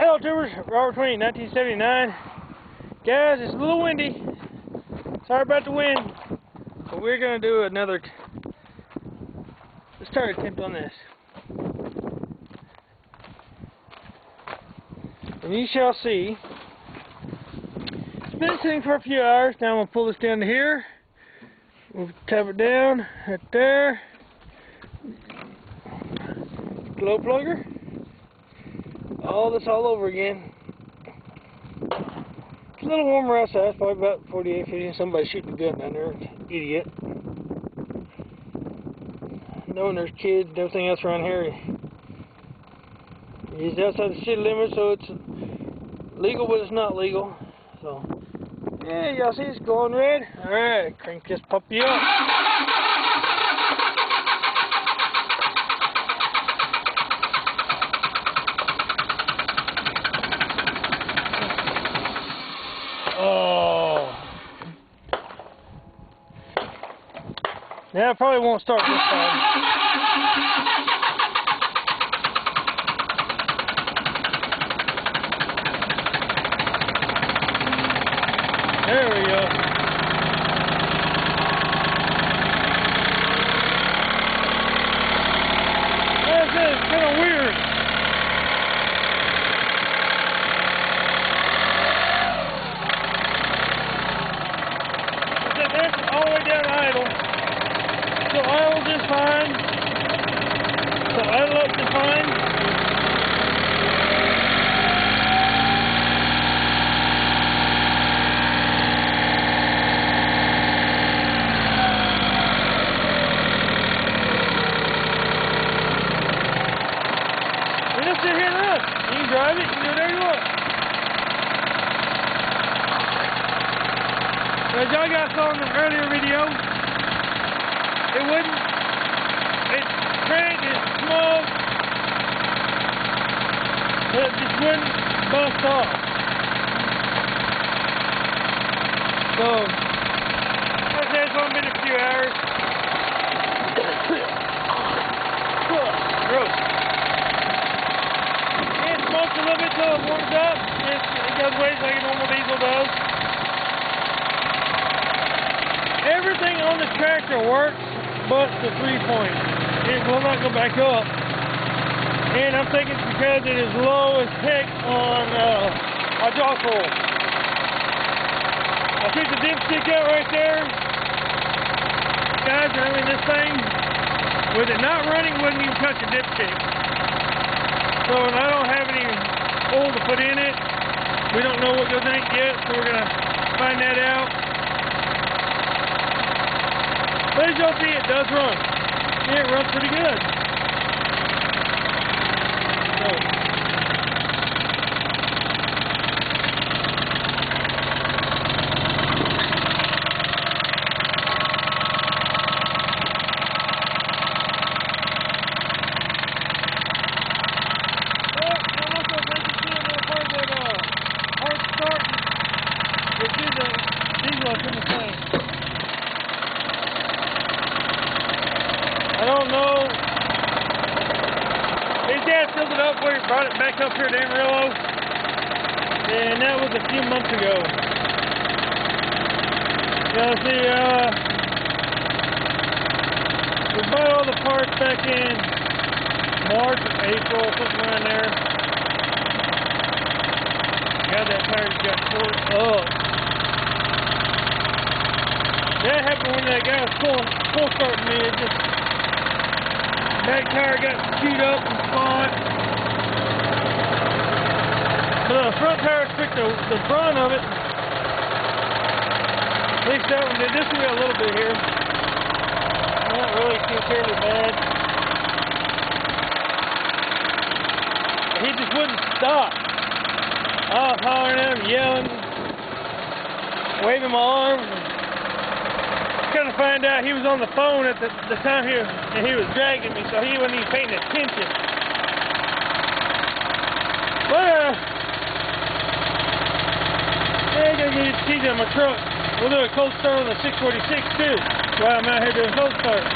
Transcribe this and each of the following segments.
Hello tubers, Robert 20, 1979. Guys, it's a little windy. Sorry about the wind. But we're going to do another start attempt on this. And you shall see. It's been sitting for a few hours. Now I'm going to pull this down to here. We'll tap it down right there. Glow plugger. All this all over again. It's a little warmer outside. It's probably about 48, 50. Somebody shooting a gun down there. Idiot. Knowing there's kids and everything else around here. He's outside the city limits, so it's legal, but it's not legal. So, yeah, y'all see it's glowing red? Alright, crank this puppy up. Oh. Now I probably won't start this time. There we go. That's it. It's kind of weird. This all the way down idle. So idle just fine. So idle up just fine. You just sit here and run. You can drive it, you can do whatever you want. As y'all guys saw in the earlier video, it wouldn't, it's cranked, it's smoked, but it just wouldn't bust off. So, like I said, it's only been a few hours. Gross. It smokes a little bit till it warms up. It goes ways like a normal diesel does. Everything on the tractor works but the 3-point. It will not go back up. And I'm thinking it's because it is low as heck on exhaust oil. I took the dipstick out right there. Guys, I mean, this thing, with it not running, wouldn't even touch the dipstick. So, and I don't have any oil to put in it. We don't know what goes in it yet, so we're going to find that out. But as y'all see, it does run. Yeah, it runs pretty good. So. I'm also making sure that part of that hard start, which is a diesel in the same. I don't know. His dad filled it up where he brought it back up here to Amarillo. And that was a few months ago. Yeah, see, we bought all the parts back in March or April, something around there. God, that tire got tore up. That happened when that guy was full starting me. It just, back tire got chewed up and spot. The front tire took the brunt of it. At least that one did. This one got a little bit here. Not really too terribly bad. He just wouldn't stop. I was hollering at him, yelling, waving my arms. Kind of find out he was on the phone at the time here, and he was dragging me, so he wasn't even paying attention. But I gotta get the keys out of my truck. We'll do a cold start on the 646 too, while I'm out here doing cold start.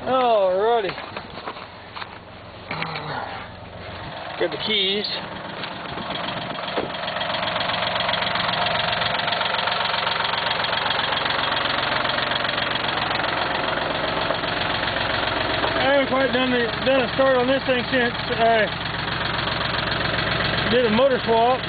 Alrighty. Got the keys. I haven't quite done a start on this thing since I did a motor swap.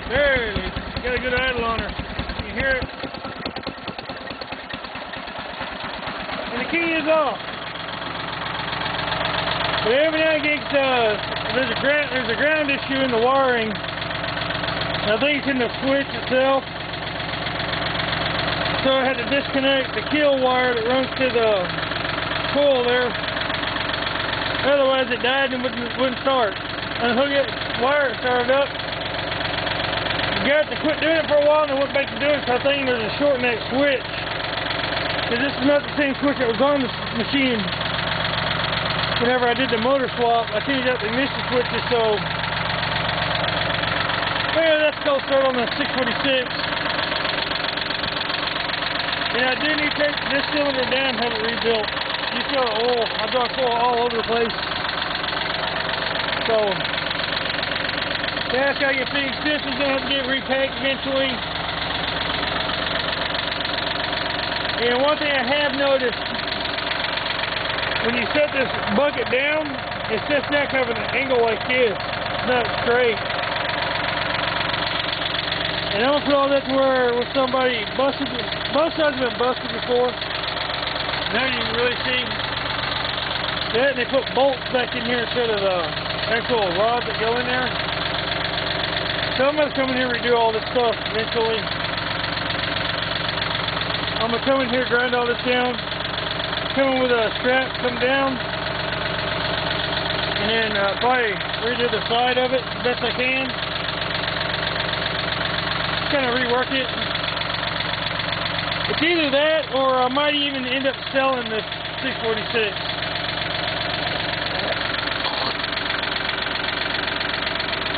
Barely. Got a good idle on her. You hear it? And the key is off. But every now and again, there's a ground issue in the wiring. I think it's in the switch itself. So I had to disconnect the kill wire that runs to the coil there. Otherwise it died and wouldn't start. Unhook it, wire it started up. Got to quit doing it for a while and I went back to doing it, so I think there's a short in that switch. Because this is not the same switch that was on the machine. Whenever I did the motor swap, I changed out the emission switches, so well, let's go start on the 646. And I do need to take this cylinder down and have it rebuilt. You see all the oil, hydraulic oil all over the place. So that's how you fix this. Is going to have to get repacked eventually. And one thing I have noticed, when you set this bucket down, it sits down kind of at an angle like this. It's not straight. And I don't put all that to where with somebody busted, both sides have been busted before. Now you can really see that, and they put bolts back in here instead of the actual rods that go in there. So I'm going to come in here and redo all this stuff eventually. I'm going to come in here, grind all this down, come in with a strap, come down, and then probably redo the side of it the best I can. Just kind of rework it. It's either that or I might even end up selling this 646.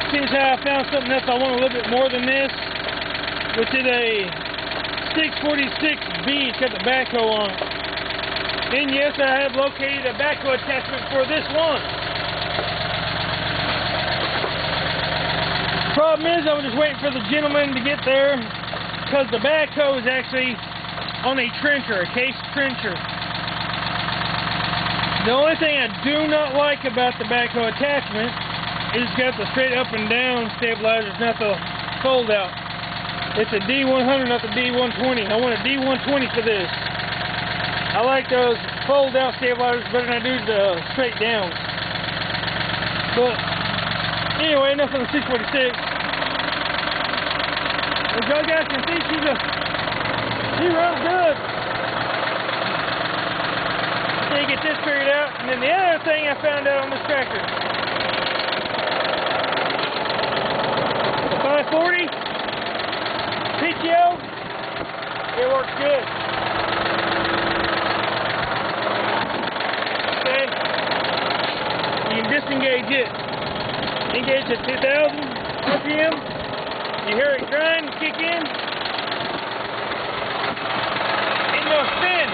Since I found something else I want a little bit more than this, which is a 646B. It's got the backhoe on it. And yes, I have located a backhoe attachment for this one. Problem is, I was just waiting for the gentleman to get there because the backhoe is actually on a trencher, a case trencher. The only thing I do not like about the backhoe attachment it's got the straight up and down stabilizers, not the fold out. It's a D100, not the D120. I want a D120 for this. I like those fold out stabilizers better than I do the straight down. But anyway, enough of the 646. As you guys can see, she runs good. So you get this figured out, and then the other thing I found out on this tractor. 540 PTO, it works good. Okay, you can disengage it. Engage at 2,000 RPM. You hear it grind, kick in. Ain't no spin.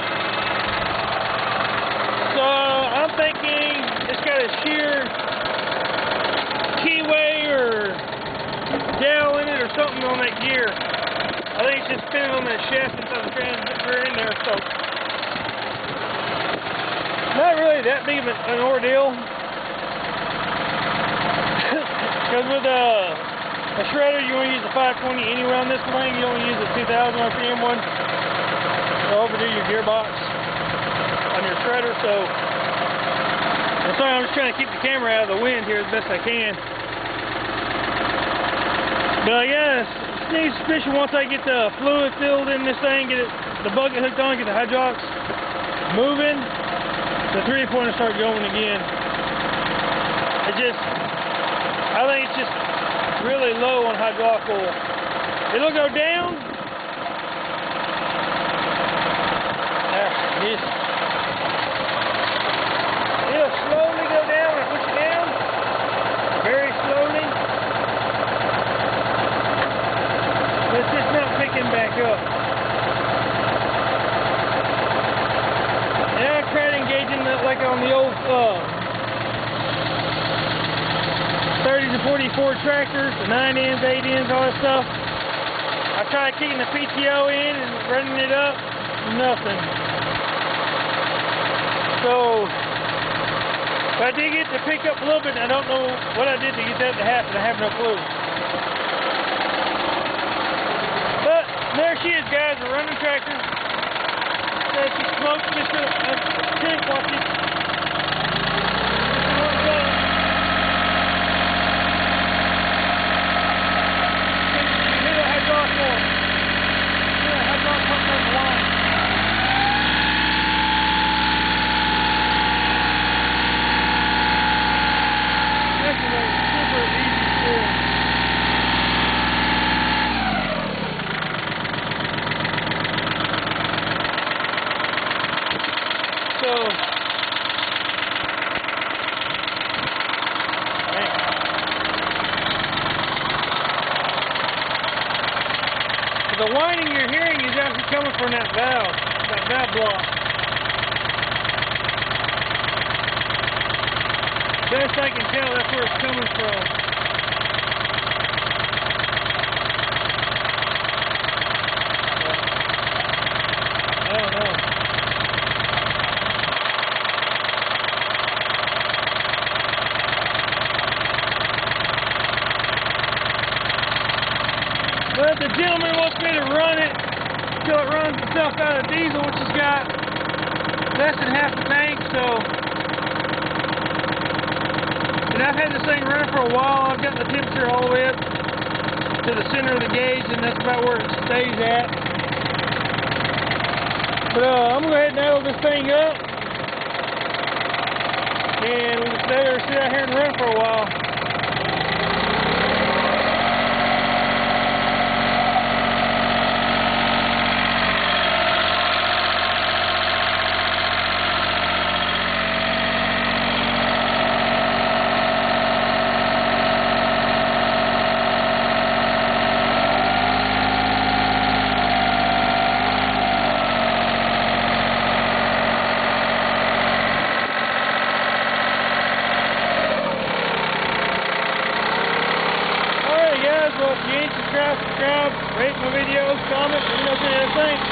So I'm thinking it's got a shear keyway or dowel in it or something on that gear. I think it's just spinning on that shaft inside the transmitter in there, so not really that big of an ordeal. Because with a shredder, you want to use the 520 anywhere on this thing. You don't use the 2,000 RPM one to overdo your gearbox on your shredder. So that's why I'm just trying to keep the camera out of the wind here as best I can. But I guess sneeze suspicion once I get the fluid filled in this thing, get it the bucket hooked on, get the hydraulics moving, the 3-pointer start going again. I think it's just really low on hydraulic oil. It'll go down. It'll slowly go down when I push it down. Very slowly. But it's just not picking back up. And I tried engaging that like on the old 30 to 44 tractors, the 9-ins, 8-ins, all that stuff. I tried kicking the PTO in and running it up, nothing. So, I did get to pick up a little bit, and I don't know what I did to get that to happen. I have no clue. But, there she is, guys, a running tractor. She smokes just a tank, watch it. The whining you're hearing is actually coming from that valve block. Best I can tell, that's where it's coming from. I don't know. But the gentleman wants me to run it until it runs itself out of diesel, which has got less than half the tank, so. And I've had this thing running for a while. I've got the temperature all the way up to the center of the gauge, and that's about where it stays at. But I'm going to go ahead and idle this thing up, and we'll just stay there, sit out here and run for a while. Well, if you ain't subscribed, rate my videos, comment, let me know what you think.